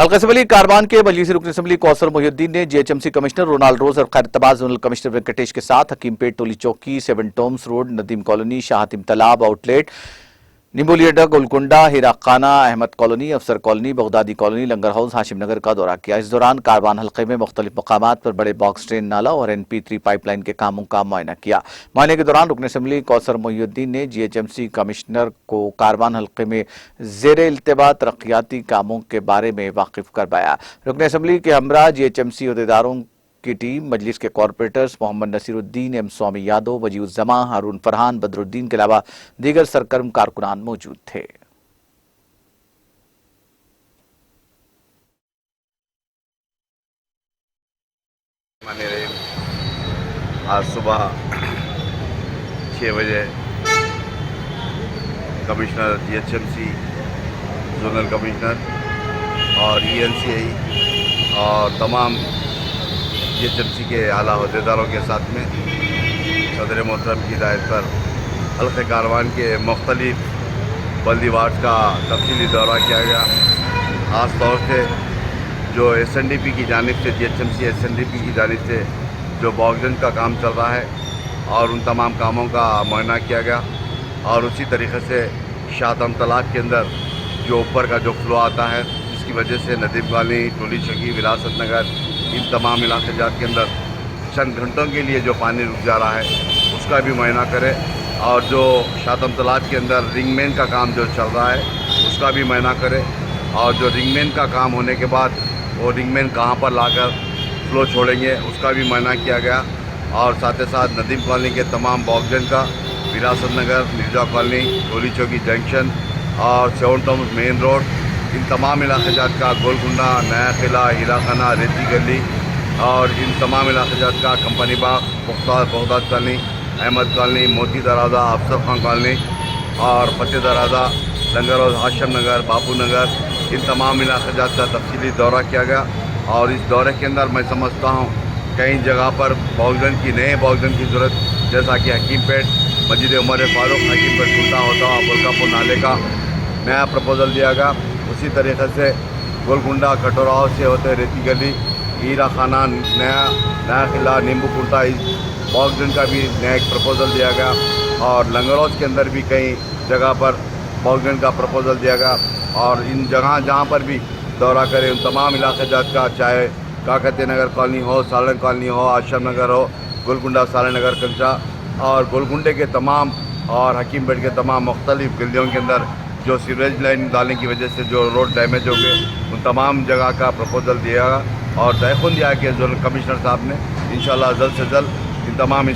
हल्का असम्बली कारवान के मजलिसी रुकन असम्बली कौसर मोहिउद्दीन ने जीएचएमसी कमिश्नर रोनाल्ड रोज और खैरतबाद जोनल कमिश्नर वेंकटेश के साथ Hakimpet Toli Chowki, seven tombs road, Nadeem colony, Shah Hatim Talab outlet, Nimboliadda, Golconda, Hirakhana, Ahmed colony, Afsar colony, Baghdadi colony, Langar house, Hashim Nagar का दौरा किया। इस दौरान कारवान हल्के में मुख्तलिफ मकामात पर बड़े बॉक्स ट्रेन नाला और NP3 पाइपलाइन के कामों का मुआयना किया। मुआयने के दौरान रुकन असम्बली कौसर मोहिउद्दीन ने जीएचएमसी कमिश्नर को कारवान हल्के में ज़ेर इल्तिबा तरक्याती कामों के बारे में वाकिफ करवाया। रुकन असम्बली के हमरा जीएचएमसी अहदेदारों की टीम, मजलिस के कॉरपोरेटर्स मोहम्मद नसीरुद्दीन, एम स्वामी यादव, वजीउज़्ज़मा, हारून फरहान, बदरुद्दीन के अलावा दीगर सरगर्म कारकुनान मौजूद थे। आज सुबह 6 बजे कमिश्नर जीएचएमसी, जोनल कमिश्नर और ENCI और तमाम जीएचएमसी के आला अहदेदारों के साथ में सदर मोहतरम की हिदायत पर हल्के कारवान के मुख्तलिफ बल्दी वार्ड का तफसीली दौरा किया गया। ख़ास तौर से जो SNDP की जानिब से, जीएचएमसी SNDP की जानिब से जो बॉक्सजन का काम चल रहा है और उन तमाम कामों का मुआयना किया गया। और उसी तरीक़े से शाह हतीम तालाब के अंदर जो ऊपर का जो फ्लो आता है, जिसकी वजह से नदीम कॉलोनी, टोली चौकी, विरासत नगर, इन तमाम इलाके जात के अंदर चंद घंटों के लिए जो पानी रुक जा रहा है उसका भी मुआयना करें। और जो शाह हतीम तालाब के अंदर रिंगमैन का काम जो चल रहा है उसका भी मुआयना करें। और जो रिंगमैन का काम होने के बाद वो रिंगमैन कहाँ पर लाकर फ्लो छोड़ेंगे उसका भी मुआयना किया गया। और साथ ही साथ नदीम कॉलोनी के तमाम बॉक्सजन का, विरासत नगर, मिर्जा कॉलोनी, टोली चौकी जंक्शन और सेवन टोम्स मेन रोड, इन तमाम इलाके जात का, गोलकुंडा, नया किला, हिराखाना, रेती गली और इन तमाम इलाके जात का, कंपनी बाग, बगदाद कॉलोनी, अहमद कॉलोनी, मोती दराजा, अफसर खान कॉलोनी और फतेह दराजा, लंगर हाउस, हाशिम नगर, बापू नगर, इन तमाम इलाके जात का तफसीली दौरा किया गया। और इस दौरे के अंदर मैं समझता हूँ कई जगह पर बॉक्सजन की, नए बॉक्सजन की ज़रूरत, जैसा कि हकीमपेट, मस्जिद उमर फारूक, हकीमपेट खुलता होता बुल्कापुर नाले का नया प्रपोज़ल दिया गया। उसी तरीक़े से गोलकुंडा, कटोरा हाउस से होते रेती गली, हीरा खाना, नया किला, नींबू कुर्ता, इस बॉक्सजन का भी नया एक प्रपोज़ल दिया गया। और लंगर हाउस के अंदर भी कई जगह पर बॉक्सजन का प्रपोज़ल दिया गया। और इन जहाँ पर भी दौरा करें उन तमाम इलाके जात का, चाहे काकती नगर कॉलोनी हो, सालन कॉलोनी हो, आशम नगर हो, गोलकुंडा, सालन नगर, कंचा और गोलकुंडे के तमाम और हकीमपेट के तमाम मुख्तलिफ गलियों के अंदर जो सीवरेज लाइन डालने की वजह से जो रोड डैमेज हो गए, उन तमाम जगह का प्रपोज़ल दिया और तयख़ुन दिया कि जोनल कमिश्नर साहब ने इंशाअल्लाह जल्द से जल्द इन तमाम